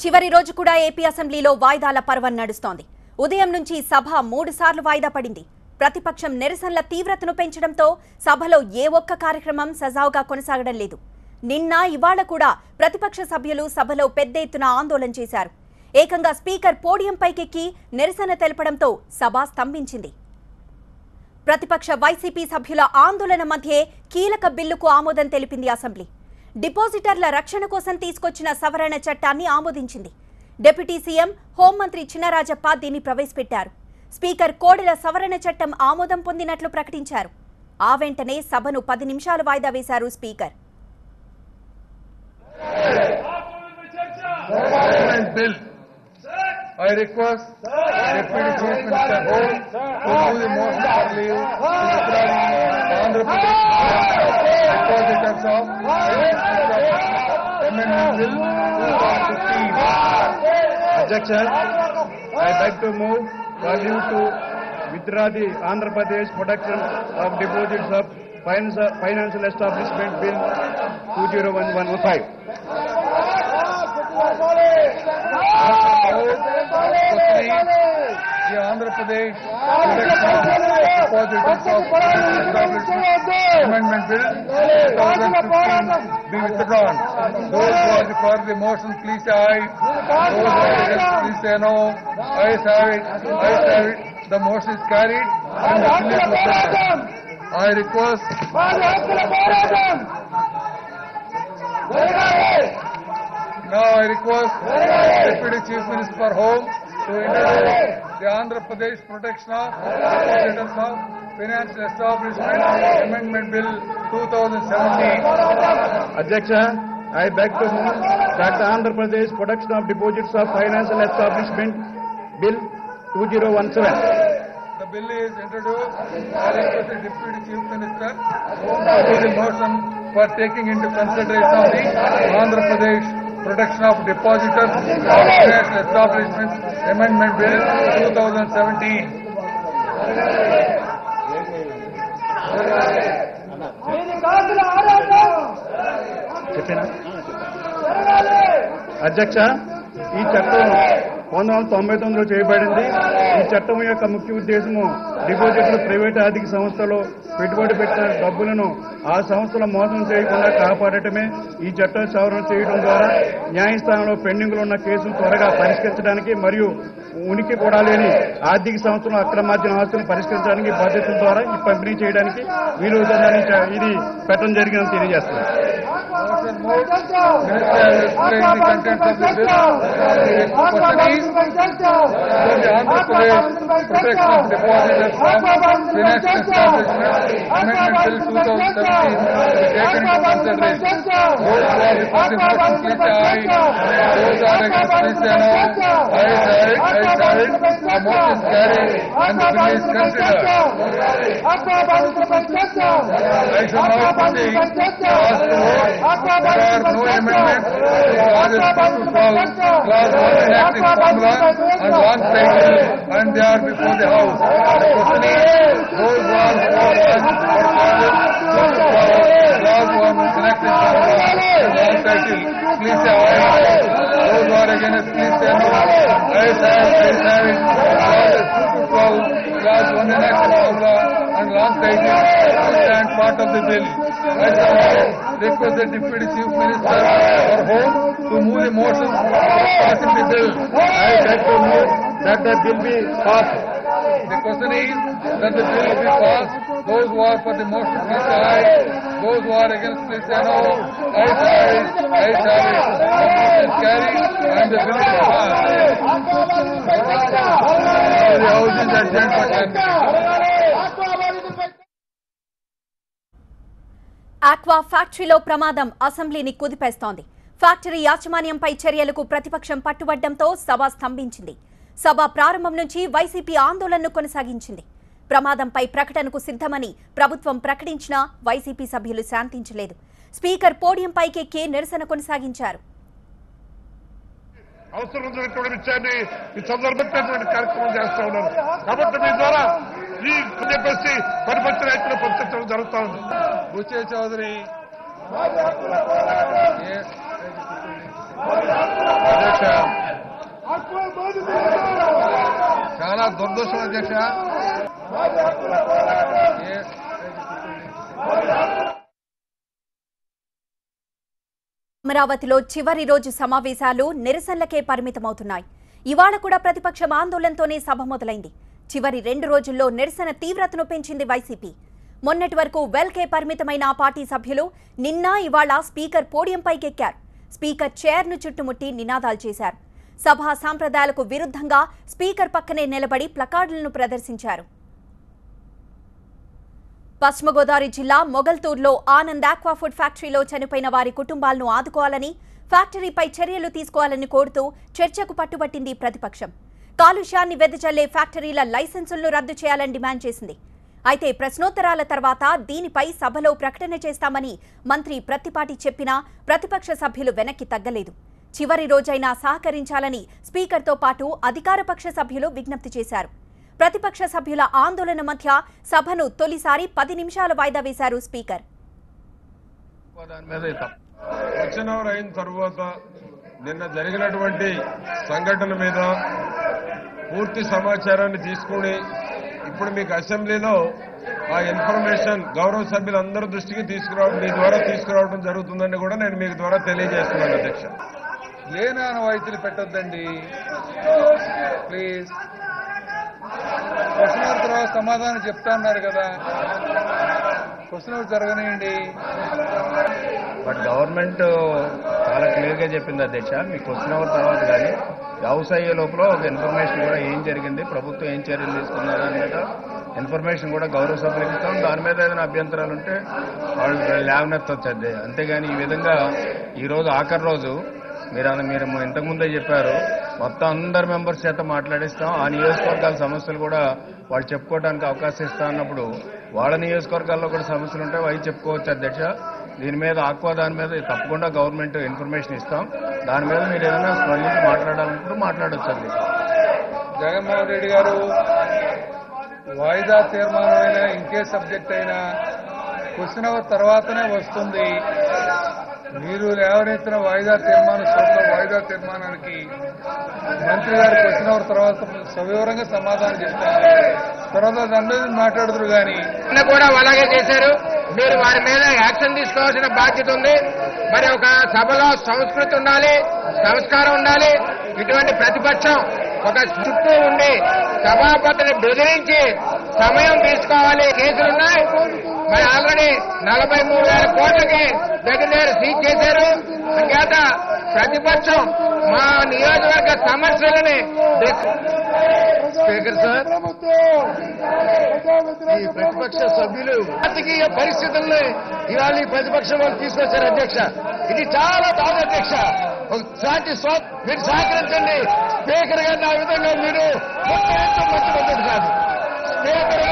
చివరి రోజు కూడా ఏపీ అసెంబ్లీలో వాయిదాల పర్వం నడుస్తోంది. ఉదయం నుంచి సభ 3 సార్లు వాయిదా పడింది. ప్రతిపక్షం నిరసనల తీవ్రతను పెంచడంతో సభలో ఏ ఒక్క కార్యక్రమం సజావుగా కొనసాగడం లేదు. నిన్న ఇవాళ కూడా ప్రతిపక్ష సభ్యులు సభలో పెద్ద ఎత్తున ఆందోళన చేశారు. ఏకంగా స్పీకర్ పోడియం పైకెక్కి నిరసన తెలపడంతో సభ స్తంభించింది. ప్రతిపక్ష వైసీపీ సభ్యుల ఆందోళన మధ్యే కీలక బిల్లుకు ఆమోదం తెలిపింది అసెంబ్లీ. డిపాజిటర్ల రక్షణ కోసం తీసుకొచ్చిన సవరణ చట్టాన్ని ఆమోదించింది. డిప్యూటీ సీఎం హోంమంత్రి చినరాజప్ప దీన్ని ప్రవేశపెట్టారు. స్పీకర్ కోడెల సవరణ చట్టం ఆమోదం పొందినట్లు ప్రకటించారు. ఆ వెంటనే సభను 10 నిమిషాలు వాయిదా వేశారు speaker. I request Deputy Chief Minister Home to move the motion for leave to Andhra Pradesh depositors of Amendment Bill 2015. Objection. I beg to move for leave to withdraw the Andhra Pradesh Protection of Deposits of Financial Establishment Bill 2015. The Andhra Pradesh Depositors of Establishment Amendment Bill 2015 be withdrawn. Those who are for the motion, please say aye. Those who are against, please say no. Ayes have it. Ayes have it. The motion is carried and the bill is withdrawn. I request. Now I request Deputy Chief Minister for Home to introduce the Andhra Pradesh Protection of Depositors of Financial Establishment Amendment Bill 2017. Objection. I beg to move that the Andhra Pradesh Protection of Deposits of Financial Establishment Bill 2017. The bill is introduced. I request the Deputy Chief Minister to do the motion for taking into consideration of the Andhra Pradesh Protection of Depositors of Financial Establishment Amendment Bill 2017. అధ్యక్ష, ఈ చట్టం 1999లో చేయబడింది. ఈ చట్టం యొక్క ముఖ్య ఉద్దేశము డిపాజిట్లు ప్రైవేట్ ఆర్థిక సంస్థలో పెట్టుబడి పెట్టిన డబ్బులను ఆ సంస్థల మోసం చేయకుండా కాపాడటమే ఈ చట్టం సవరణ చేయడం ద్వారా న్యాయస్థానంలో పెండింగ్లో ఉన్న కేసులు త్వరగా పరిష్కరించడానికి మరియు ఉనికి కూడా లేని ఆర్థిక సంస్థలు అక్రమార్జన ఆస్తులను పరిష్కరించడానికి బాధ్యతల ద్వారా ఈ పంపిణీ చేయడానికి వీలవుతుందని ఇది పెట్టడం జరిగిందని తెలియజేస్తుంది. No amendment to clauses 1 to 12, clause 1 enacting formula and 1 title, and they are before the House. The question is, those who are for clause 1 enacting formula and 1 title, please say aye. Those who are against, please say no. Ayes have it. Clauses 2 to 12, clause 1 enacting formula and 1 title stand part of the bill. Request the Deputy Chief Minister for Home to move the motion passing the bill. I beg to move that the bill be passed. The question is that the bill be passed. Those who are for the motion, please say aye. Those who are against, please say no. Ayes have it. Ayes have it. The motion is carried and the bill is passed. The House is adjourned for 10 minutes. Aqua ఫ్యాక్టరీలో ప్రమాదం అసెంబ్లీని కుదిపేస్తోంది. Factory యాజమాన్యంపై చర్యలకు ప్రతిపక్షం పట్టుబడ్డంతో సభ స్తంభించింది. సభ ప్రారంభం నుంచి YCP ఆందోళనను కొనసాగించింది. ప్రమాదంపై ప్రకటనకు సిద్ధమని ప్రభుత్వం ప్రకటించినా వైసీపీ సభ్యులు శాంతించలేదు. స్పీకర్ పోడియం పైకెక్కి నిరసన కొనసాగించారు. అవసరం ఉన్నటువంటి విషయాన్ని ఈ సందర్భంగా కార్యక్రమం చేస్తా ఉన్నారు. కాబట్టి మీ ద్వారా ఈ చెప్పేసి పరిపత్ర రైతులు పంపించడం జరుగుతా ఉంది. బుచ్చే చౌదరి అధ్యక్ష దురదృష్టం అధ్యక్ష. అమరావతిలో చివరి రోజు సమావేశాలు నిరసనలకే పరిమితమవుతున్నాయి. ఇవాళ కూడా ప్రతిపక్షం ఆందోళనతోనే సభ మొదలైంది. చివరి 2 రోజుల్లో నిరసన తీవ్రతను పెంచింది వైసీపీ. మొన్నటి వరకు వెల్కే పరిమితమైన ఆ పార్టీ సభ్యులు నిన్న ఇవాళ స్పీకర్ పోడియంపైకెక్కారు. స్పీకర్ చైర్ను చుట్టుముట్టి నినాదాలు చేశారు. సభా సాంప్రదాయాలకు విరుద్ధంగా స్పీకర్ పక్కనే నిలబడి ప్లకార్డులను ప్రదర్శించారు. పశ్చిమ గోదావరి జిల్లా మొగల్తూరులో ఆనంద్ ఆక్వా ఫుడ్ ఫ్యాక్టరీలో చనిపోయిన వారి కుటుంబాలను ఆదుకోవాలని, ఫ్యాక్టరీపై చర్యలు తీసుకోవాలని కోరుతూ చర్చకు పట్టుబట్టింది ప్రతిపక్షం. కాలుష్యాన్ని వెదజల్లే ఫ్యాక్టరీల లైసెన్సులను రద్దు చేయాలని డిమాండ్ చేసింది. అయితే ప్రశ్నోత్తరాల తర్వాత దీనిపై సభలో ప్రకటన చేస్తామని మంత్రి ప్రత్తిపాటి చెప్పినా ప్రతిపక్ష సభ్యులు వెనక్కి తగ్గలేదు. చివరి రోజైనా సహకరించాలని స్పీకర్తో పాటు అధికారపక్ష సభ్యులు విజ్ఞప్తి చేశారు. ప్రతిపక్ష సభ్యుల ఆందోళన మధ్య సభను తొలిసారి 10 నిమిషాలు వాయిదా వేశారు స్పీకర్. అయిన తర్వాత నిన్న జరిగినటువంటి సంఘటన మీద పూర్తి సమాచారాన్ని తీసుకుని ఇప్పుడు మీకు అసెంబ్లీలో ఆ ఇన్ఫర్మేషన్ గౌరవ సభ్యులందరి దృష్టికి మీ ద్వారా తీసుకురావడం జరుగుతుందని కూడా నేను మీకు ద్వారా తెలియజేస్తున్నాను అధ్యక్ష. లేనాన వాయితీలు పెట్టొద్దండి ప్లీజ్. క్వశ్చన్ తర్వాత సమాధానం చెప్తా ఉన్నారు కదా, క్వశ్చన్ జరగనియండి. బట్ గవర్నమెంట్ చాలా క్లియర్గా చెప్పింది అధ్యక్ష, మీ క్వశ్చన్ అవర్ తర్వాత కానీ హౌస్ అయ్యే లోపల ఒక ఇన్ఫర్మేషన్ కూడా ఏం జరిగింది, ప్రభుత్వం ఏం చర్యలు తీసుకున్నారు అన్నమాట ఇన్ఫర్మేషన్ కూడా గౌరవ సభ్యులకు ఇస్తాం. దాని మీద ఏదైనా అభ్యంతరాలు ఉంటే వాళ్ళు లేవనెత్తొచ్చు. అంతేగాని ఈ విధంగా ఈరోజు ఆఖరి రోజు మీరు ఇంతకుముందే చెప్పారు, మొత్తం అందరు మెంబర్స్ చేత మాట్లాడిస్తాం, ఆ నియోజకవర్గాల సమస్యలు కూడా వాళ్ళు చెప్పుకోవడానికి అవకాశం ఇస్తా అన్నప్పుడు వాళ్ళ నియోజకవర్గాల్లో కూడా సమస్యలు ఉంటాయి, అవి చెప్పుకోవచ్చు అధ్యక్ష. దీని మీద దాని మీద తప్పకుండా గవర్నమెంట్ ఇన్ఫర్మేషన్ ఇస్తాం. దాని మీద మీరు ఏదైనా స్పందించి మాట్లాడాలనుకుంటే మాట్లాడవచ్చు అధ్యక్ష. జగన్మోహన్ రెడ్డి గారు వాయిదా తీర్మానం అయినా ఇంకే సబ్జెక్ట్ అయినా క్వశ్చన్ అవర్ తర్వాతనే వస్తుంది. మీరు లేవనెత్తిన వాయిదా తీర్మానానికి మంత్రి గారు క్వశ్చన్ అవర్ తర్వాత సవివరంగా సమాధానం చెప్తారు, తర్వాత దాని మీద మాట్లాడుతురు. కానీ కూడా అలాగే చేశారు. మీరు వారి మీద యాక్షన్ తీసుకోవాల్సిన బాధ్యత ఉంది. మరి ఒక సభలో సంస్కృతి ఉండాలి, సంస్కారం ఉండాలి. ఇటువంటి ప్రతిపక్షం ఒక చుట్టూ ఉండి సభాపతిని బెదిరించి సమయం తీసుకోవాలి. కేసులున్నాయి. మరి ఆల్రెడీ 43,000 కోట్లకి దగ్గర సీజ్ చేశారు. అంచేత ప్రతిపక్షం మా నియోజకవర్గ సమస్యలని స్పీకర్ సార్, ఈ ప్రతిపక్ష సభ్యులు రాజకీయ పరిస్థితుల్ని ఇవాళ ఈ ప్రతిపక్షం వాళ్ళు తీసుకొచ్చారు అధ్యక్ష. ఇది చాలా బాధ అధ్యక్ష. మీరు సహకరించండి. స్పీకర్ గారిని ఆ విధంగా మీరు మంచి పద్ధతి కాదు. స్పీకర్